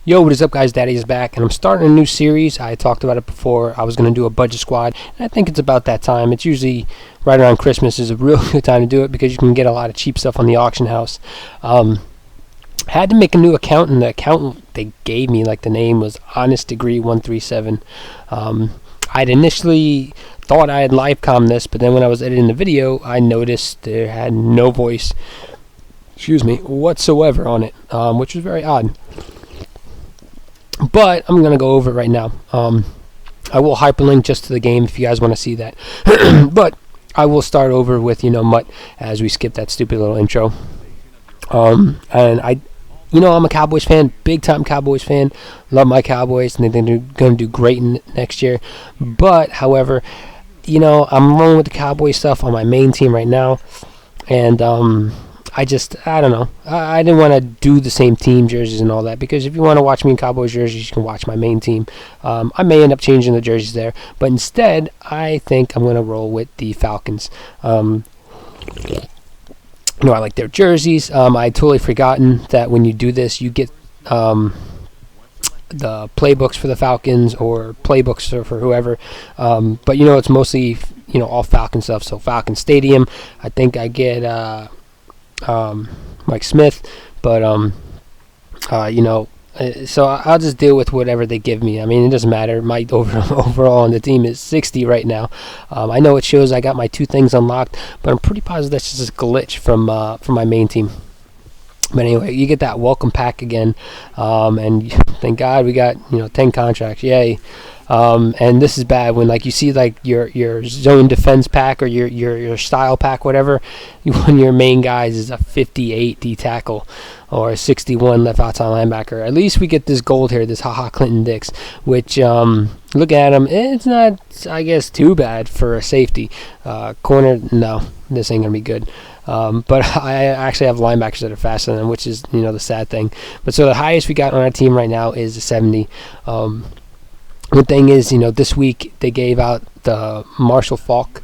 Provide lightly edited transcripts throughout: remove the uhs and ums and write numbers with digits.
Yo, what is up, guys? Daddy is back, and I'm starting a new series. I talked about it before. I was going to do a budget squad, and I think it's about that time. It's usually right around Christmas is a real good time to do it because you can get a lot of cheap stuff on the auction house. Had to make a new account, and the account they gave me, like the name was Honest Degree 137. I'd initially thought I had livecom this, but then when I was editing the video, I noticed there had no voice, whatsoever on it, which was very odd. But I'm going to go over it right now. I will hyperlink just to the game if you guys want to see that. But I will start over with, MUT as we skip that stupid little intro. And I'm a Cowboys fan, big time Cowboys fan. Love my Cowboys, and they're going to do great next year. But, however, I'm rolling with the Cowboys stuff on my main team right now. And, I don't know. I didn't want to do the same team jerseys and all that, because if you want to watch me in Cowboys jerseys, you can watch my main team. I may end up changing the jerseys there, but instead, I think I'm going to roll with the Falcons. I like their jerseys. I totally forgotten that when you do this, you get the playbooks for the Falcons or playbooks for whoever. But it's mostly all Falcon stuff. So Falcon Stadium. I think I get Mike Smith, but so I'll just deal with whatever they give me. I mean, it doesn't matter. My overall on the team is 60 right now. I know it shows I got my 2 things unlocked, but I'm pretty positive that's just a glitch from my main team. But anyway, you get that welcome pack again, and thank God we got 10 contracts. Yay! And this is bad when you see your zone defense pack or your style pack, whatever. One of your main guys is a 58 D tackle or a 61 left outside linebacker. At least we get this gold here, this Clinton Dix, which look at him. It's not, I guess, too bad for a safety. Corner, no, this ain't gonna be good. But I actually have linebackers that are faster than him, which is the sad thing. But so the highest we got on our team right now is a 70. Good thing is, this week they gave out the Marshall Falk,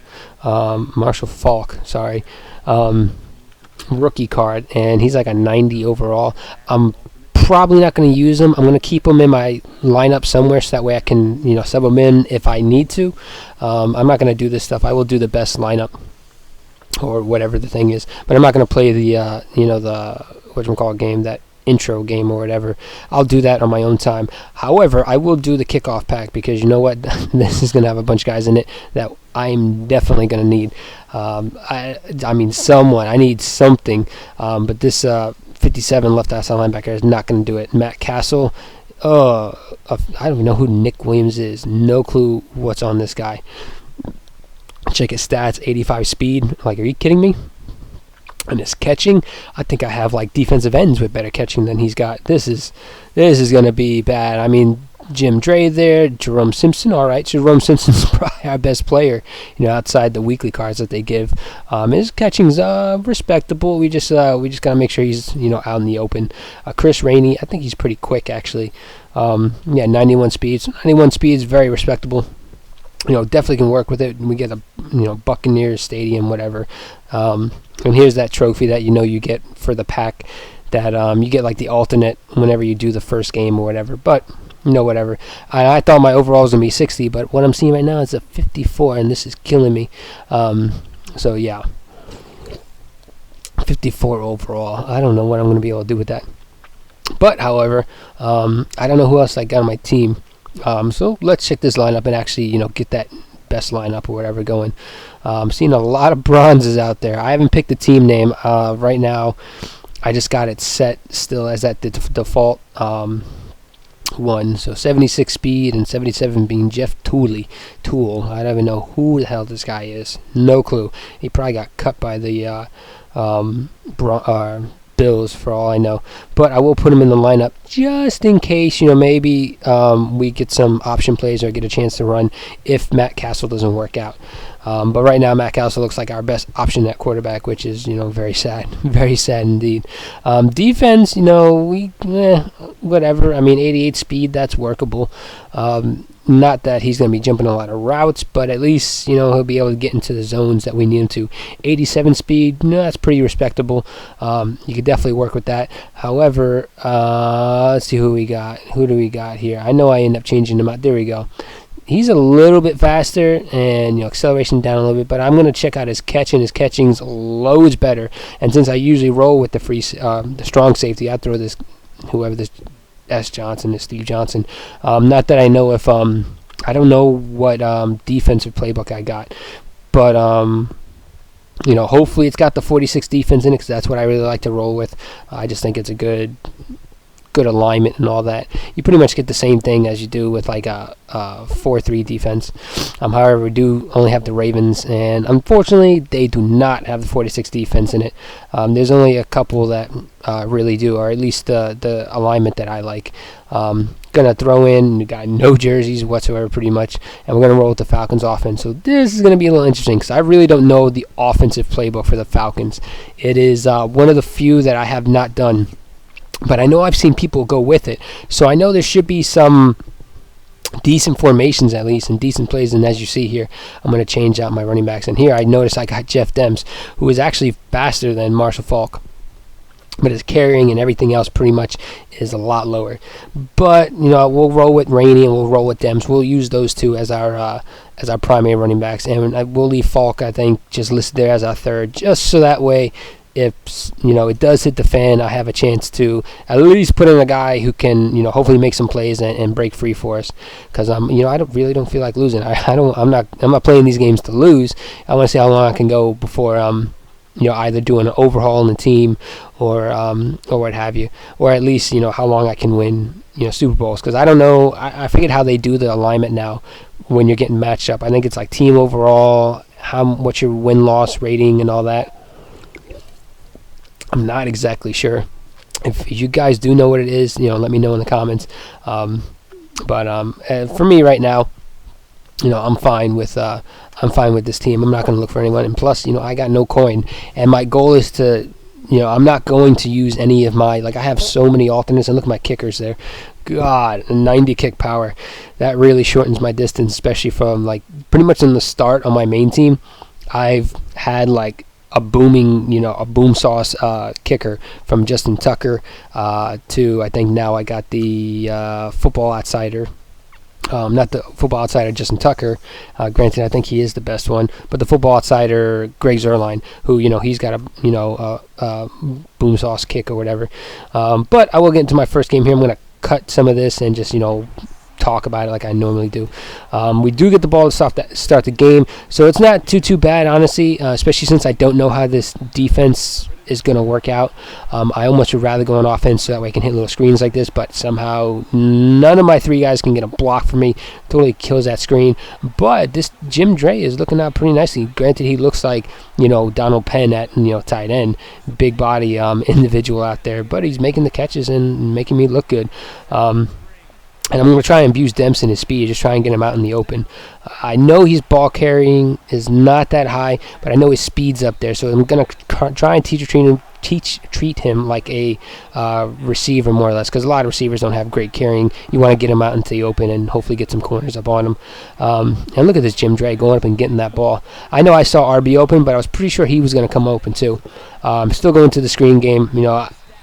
rookie card, and he's like a 90 overall. I'm probably not going to use him. I'm going to keep him in my lineup somewhere so that way I can, sub him in if I need to. I'm not going to do this stuff. I will do the best lineup or whatever the thing is, but I'm not going to play the, the whatchamacallit game, that intro game or whatever. I'll do that on my own time. However, I will do the kickoff pack because you know what? This is going to have a bunch of guys in it that I'm definitely going to need. I need something. But this 57 left outside linebacker is not going to do it. Matt Castle. I don't even know who Nick Williams is. No clue what's on this guy. Check his stats. 85 speed. Are you kidding me? And his catching, I think I have defensive ends with better catching than he's got. This is going to be bad. I mean, Jim Dre there, Jerome Simpson. All right, Jerome Simpson's probably our best player, outside the weekly cards that they give. His catching's respectable. We just gotta make sure he's out in the open. Chris Rainey, I think he's pretty quick actually. 91 speeds. 91 speeds, very respectable. Definitely can work with it. We get a Buccaneers Stadium, whatever. And here's that trophy that you get for the pack that you get the alternate whenever you do the first game or whatever. But whatever. I thought my overall was gonna be 60, but what I'm seeing right now is a 54, and this is killing me. So yeah, 54 overall. I don't know what I'm gonna be able to do with that. But however, I don't know who else I got on my team. So let's check this lineup and actually get that best lineup or whatever going. I'm seeing a lot of bronzes out there. I haven't picked the team name right now. I just got it set still as that default one. So 76 speed and 77 being Jeff Toole. I don't even know who the hell this guy is. No clue. He probably got cut by the Bills for all I know, but I will put him in the lineup just in case maybe we get some option plays or get a chance to run if Matt Castle doesn't work out. But right now, Matt Castle looks like our best option at quarterback, which is, very sad. Very sad indeed. Defense, whatever. I mean, 88 speed, that's workable. Not that he's going to be jumping a lot of routes, but at least, he'll be able to get into the zones that we need him to. 87 speed, that's pretty respectable. You could definitely work with that. However, let's see who we got. Who do we got here? I know I end up changing him out. There we go. He's a little bit faster and acceleration down a little bit, but I'm going to check out his catch, and his catching's loads better. And since I usually roll with the strong safety, I throw this whoever this S. Johnson is Steve Johnson. Not that I know if I don't know what defensive playbook I got, but hopefully it's got the 46 defense in it, because that's what I really like to roll with. I just think it's a good alignment and all that. You pretty much get the same thing as you do with like a 4-3 defense. However, we do only have the Ravens, and unfortunately they do not have the 46 defense in it. There's only a couple that really do, or at least the alignment that I like. Gonna throw in, we got no jerseys whatsoever pretty much, and we're gonna roll with the Falcons offense. So this is gonna be a little interesting, because I really don't know the offensive playbook for the Falcons. It is one of the few that I have not done, but I know I've seen people go with it. So I know there should be some decent formations at least, and decent plays. And as you see here, I'm going to change out my running backs. And here I notice I got Jeff Dems, who is actually faster than Marshall Faulk, but his carrying and everything else pretty much is a lot lower. But we'll roll with Rainey and we'll roll with Dems. We'll use those two as our primary running backs, and we'll leave Faulk, I think, just listed there as our third, just so that way, if it does hit the fan, I have a chance to at least put in a guy who can hopefully make some plays and break free for us, because I don't feel like losing. I'm not playing these games to lose. I want to see how long I can go before either doing an overhaul in the team or what have you, or at least how long I can win Super Bowls, because I don't know. I forget how they do the alignment now when you're getting matched up. I think it's like team overall, what's your win-loss rating and all that. I'm not exactly sure. If you guys do know what it is, let me know in the comments. But for me right now, I'm fine with this team. I'm not going to look for anyone. And plus, I got no coin, and my goal is to, I'm not going to use any of my, I have so many alternates, and look at my kickers there. God, 90 kick power. That really shortens my distance, especially from pretty much in the start on my main team. I've had a boom sauce kicker from Justin Tucker to, I think now I got the Football Outsider. Not the Football Outsider Justin Tucker. Granted, I think he is the best one, but the Football Outsider Greg Zuerlein, who he's got a boom sauce kick or whatever. But I will get into my first game here. I'm going to cut some of this and just talk about it like I normally do. We do get the ball to start the game, so it's not too bad, honestly, especially since I don't know how this defense is going to work out. I almost would rather go on offense so that way I can hit little screens like this, but somehow none of my three guys can get a block for me. Totally kills that screen. But this Jim Dre is looking out pretty nicely. Granted, he looks like Donald Penn at tight end, big body individual out there, but he's making the catches and making me look good. And I'm going to try and abuse Dempsey in his speed, just try and get him out in the open. I know his ball carrying is not that high, but I know his speed's up there, so I'm going to try and treat him like a receiver, more or less, because a lot of receivers don't have great carrying. You want to get him out into the open and hopefully get some corners up on him. And look at this Jim Dre going up and getting that ball. I know I saw RB open, but I was pretty sure he was going to come open too. Still going to the screen game.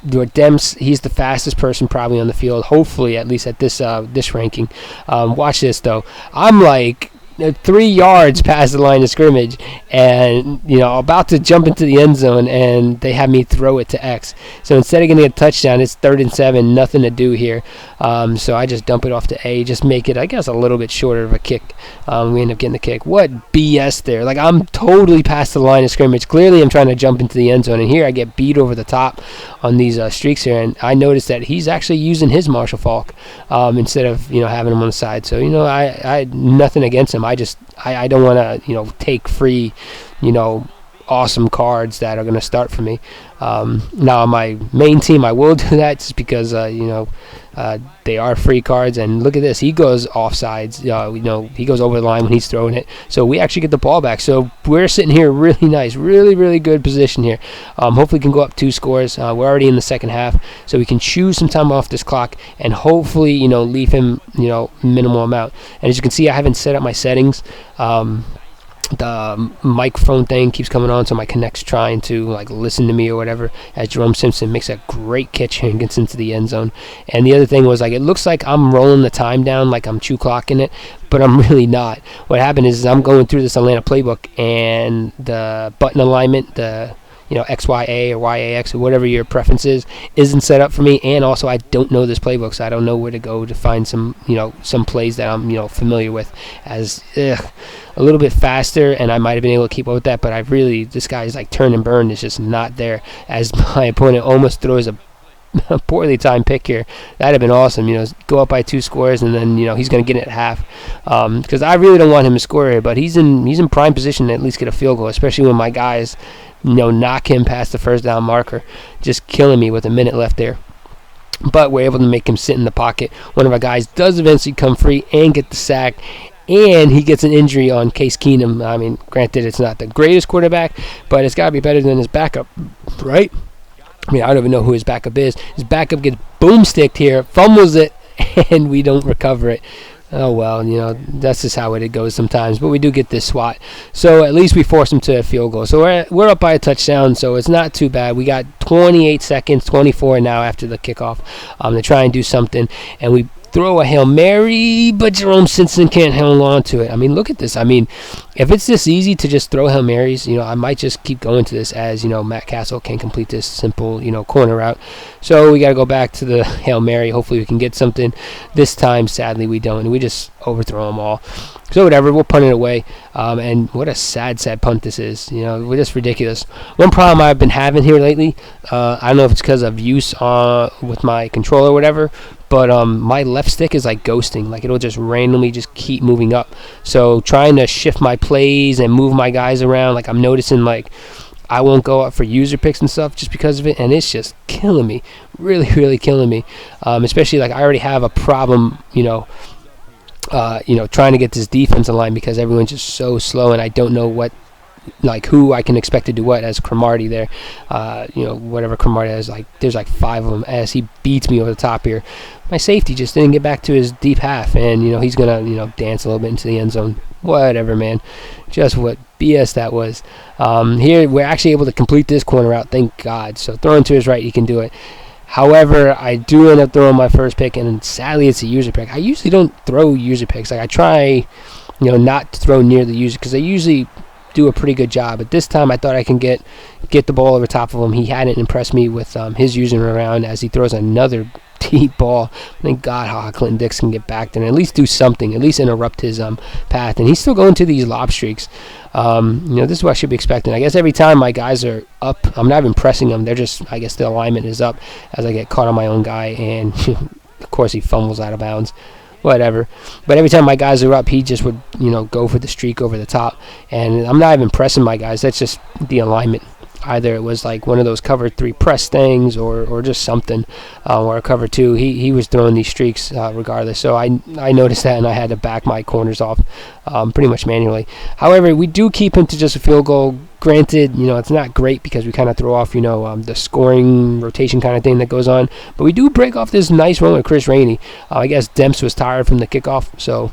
Dems, he's the fastest person probably on the field, hopefully, at least at this ranking. Watch this, though. I'm 3 yards past the line of scrimmage, and about to jump into the end zone, and they have me throw it to X. So instead of getting a touchdown, it's 3rd and 7, nothing to do here. So I just dump it off to A, just make it, I guess, a little bit shorter of a kick. We end up getting the kick. What BS there? I'm totally past the line of scrimmage. Clearly, I'm trying to jump into the end zone, and here I get beat over the top on these streaks here, and I noticed that he's actually using his Marshall Faulk instead of having him on the side. So I nothing against him. I don't want to take free awesome cards that are going to start for me. Now on my main team I will do that, just because They are free cards, and look at this. He goes offsides. He goes over the line when he's throwing it. So we actually get the ball back. So we're sitting here really nice, really, really good position here. Hopefully we can go up 2 scores. We're already in the second half, so we can choose some time off this clock and hopefully, leave him, minimal amount. And as you can see, I haven't set up my settings. The microphone thing keeps coming on, so my Kinect's trying to listen to me or whatever, as Jerome Simpson makes a great catch here and gets into the end zone. And the other thing was, it looks like I'm rolling the time down, like I'm chew clocking it, but I'm really not. What happened is I'm going through this Atlanta playbook, and the button alignment, the XYA or YAX or whatever your preference is, isn't set up for me. And also I don't know this playbook, so I don't know where to go to find some plays that I'm familiar with as a little bit faster, and I might have been able to keep up with that, but this guy's turn and burn is just not there, as my opponent almost throws a poorly timed pick here. That'd have been awesome, go up by 2 scores, and then he's going to get it at half, because I really don't want him to score here, but he's in prime position to at least get a field goal, especially when my guys knock him past the first down marker, just killing me with a minute left there. But we're able to make him sit in the pocket. One of our guys does eventually come free and get the sack, and he gets an injury on Case Keenum. I mean, granted, it's not the greatest quarterback, but it's got to be better than his backup, right? I mean, I don't even know who his backup is. His backup gets boomsticked here, fumbles it, and we don't recover it. Oh, well, that's just how it goes sometimes. But we do get this swat. So at least we force him to a field goal. So we're up by a touchdown, so it's not too bad. We got 28 seconds, 24 now after the kickoff to try and do something. And we throw a Hail Mary, but Jerome Simpson can't hang on to it. I mean, look at this. I mean, if it's this easy to just throw Hail Marys, I might just keep going to this, as, Matt Castle can complete this simple, corner route. So we got to go back to the Hail Mary. Hopefully we can get something. This time, sadly, we don't, and we just overthrow them all. So whatever, we'll punt it away. And what a sad punt this is. We're just ridiculous. One problem I've been having here lately, I don't know if it's because of use with my controller or whatever, but my left stick is ghosting. It'll just randomly just keep moving up. So trying to shift my plays and move my guys around, I'm noticing I won't go up for user picks and stuff just because of it, and it's just killing me, really, really killing me. Especially I already have a problem, trying to get this defensive line, because everyone's just so slow, and I don't know who I can expect to do what, as Cromartie there. Whatever Cromartie has, there's 5 of them, as he beats me over the top here. My safety just didn't get back to his deep half, and he's gonna dance a little bit into the end zone. Whatever, man. Just what BS that was. Here we're actually able to complete this corner out, thank God. So throwing to his right, he can do it. However, I do end up throwing my first pick, and sadly it's a user pick. I usually don't throw user picks. I try, not to throw near the user, because I usually do a pretty good job. But this time I thought I can get the ball over top of him. He hadn't impressed me with his using around, as he throws another deep ball. Thank God how Clinton Dix can get back there and at least do something, at least interrupt his path. And he's still going to these lob streaks. This is what I should be expecting. I guess every time my guys are up, I'm not even pressing them. They're just, I guess the alignment is up, as I get caught on my own guy, and of course he fumbles out of bounds. Whatever. But every time my guys are up, he just would, go for the streak over the top. And I'm not even pressing my guys. That's just the alignment. Either it was one of those cover 3 press things, or just something, or a cover 2. He was throwing these streaks regardless. So I noticed that, and I had to back my corners off pretty much manually. However, we do keep him to just a field goal. Granted, it's not great, because we kind of throw off, the scoring rotation kind of thing that goes on. But we do break off this nice run with Chris Rainey. I guess Demps was tired from the kickoff, so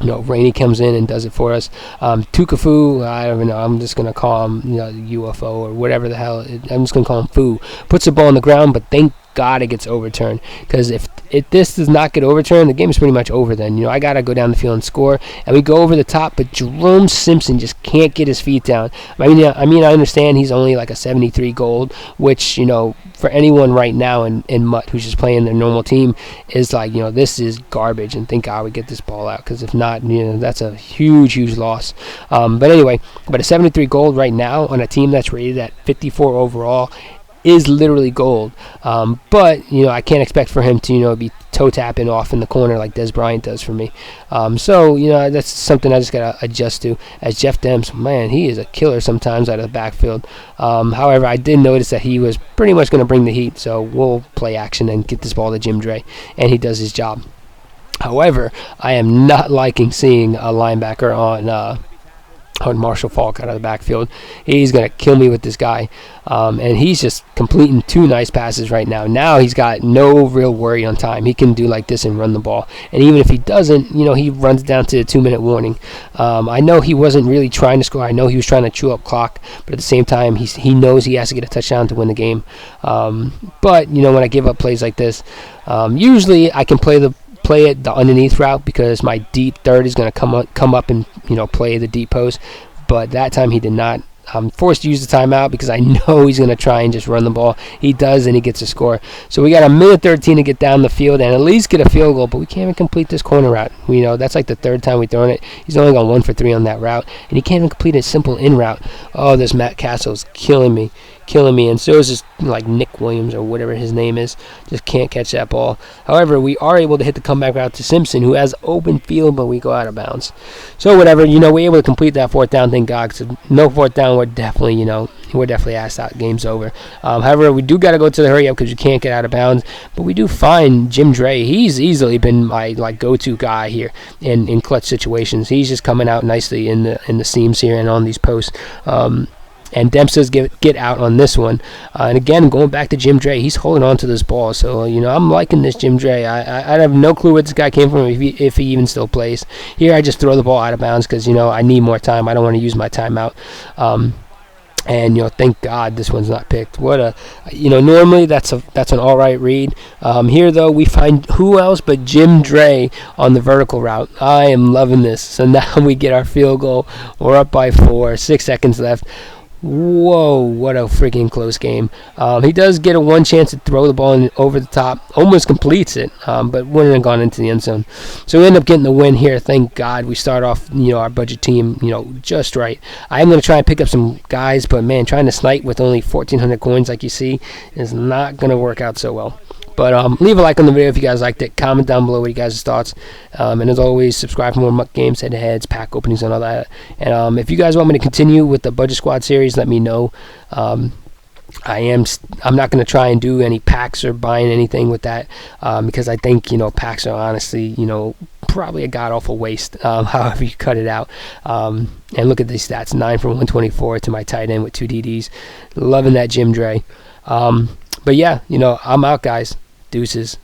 Rainey comes in and does it for us. Tukafu, I don't even know. I'm just gonna call him, UFO or whatever the hell. I'm just gonna call him Foo. Puts the ball on the ground, but thank God it gets overturned. Because if this does not get overturned, the game is pretty much over. Then I gotta go down the field and score, and we go over the top. But Jerome Simpson just can't get his feet down. I mean, I understand he's only a 73 gold, which for anyone right now in MUT who's just playing their normal team is this is garbage, and thank God we get this ball out, because if not, that's a huge loss. But anyway, a 73 gold right now on a team that's rated at 54 overall is literally gold. But I can't expect for him to be toe tapping off in the corner like Des Bryant does for me. So that's something I just gotta adjust to. As Jeff Demps, man, he is a killer sometimes out of the backfield. However, I did notice that he was pretty much going to bring the heat, so we'll play action and get this ball to Jim Dre, and he does his job. However, I am not liking seeing a linebacker on Marshall Faulk out of the backfield. He's going to kill me with this guy. And he's just completing 2 nice passes right now. Now he's got no real worry on time. He can do like this and run the ball. And even if he doesn't, he runs down to a 2-minute warning. I know he wasn't really trying to score. I know he was trying to chew up clock. But at the same time, he knows he has to get a touchdown to win the game. But, when I give up plays like this, usually I can play it the underneath route because my deep third is going to come up and play the deep post, but that time he did not. I'm forced to use the timeout because I know he's going to try and just run the ball. He does, and he gets a score. So we got a minute 13 to get down the field and at least get a field goal, but we can't even complete this corner route. That's like the 3rd time we've thrown it. He's only gone 1 for 3 on that route, and he can't even complete a simple in route. Oh, this Matt Castle's killing me, and so is just like Nick Williams or whatever his name is. Just can't catch that ball. However, we are able to hit the comeback route to Simpson, who has open field, but we go out of bounds. So whatever, we're able to complete that 4th down, thank God. So no 4th down, we're definitely asked out. Game's over. However, we do got to go to the hurry up because you can't get out of bounds. But we do find Jim Dre. He's easily been my go-to guy here in clutch situations. He's just coming out nicely in the seams here and on these posts. And Demps does get out on this one. And again, going back to Jim Dre, he's holding on to this ball. So, I'm liking this Jim Dre. I have no clue where this guy came from if he even still plays. Here, I just throw the ball out of bounds because, I need more time. I don't want to use my timeout. And thank God this one's not picked. What a normally that's an all right read. Here though we find who else but Jim Dre on the vertical route. I am loving this. So now we get our field goal. We're up by 4. 6 seconds left. Whoa, what a freaking close game. He does get a 1 chance to throw the ball over the top, almost completes it, but wouldn't have gone into the end zone. So we end up getting the win here. Thank God we start off our budget team just right. I am going to try and pick up some guys, but man, trying to snipe with only 1,400 coins like you see is not going to work out so well. But leave a like on the video if you guys liked it. Comment down below what you guys' thoughts. And as always, subscribe for more MUT games, head-to-heads, pack openings, and all that. And if you guys want me to continue with the Budget Squad series, let me know. I'm not going to try and do any packs or buying anything with that because I think packs are honestly probably a god-awful waste. However you cut it out. And look at these stats: 9 for 124 to my tight end with 2 DDs. Loving that Jim Dre. But yeah, I'm out, guys. Deuces.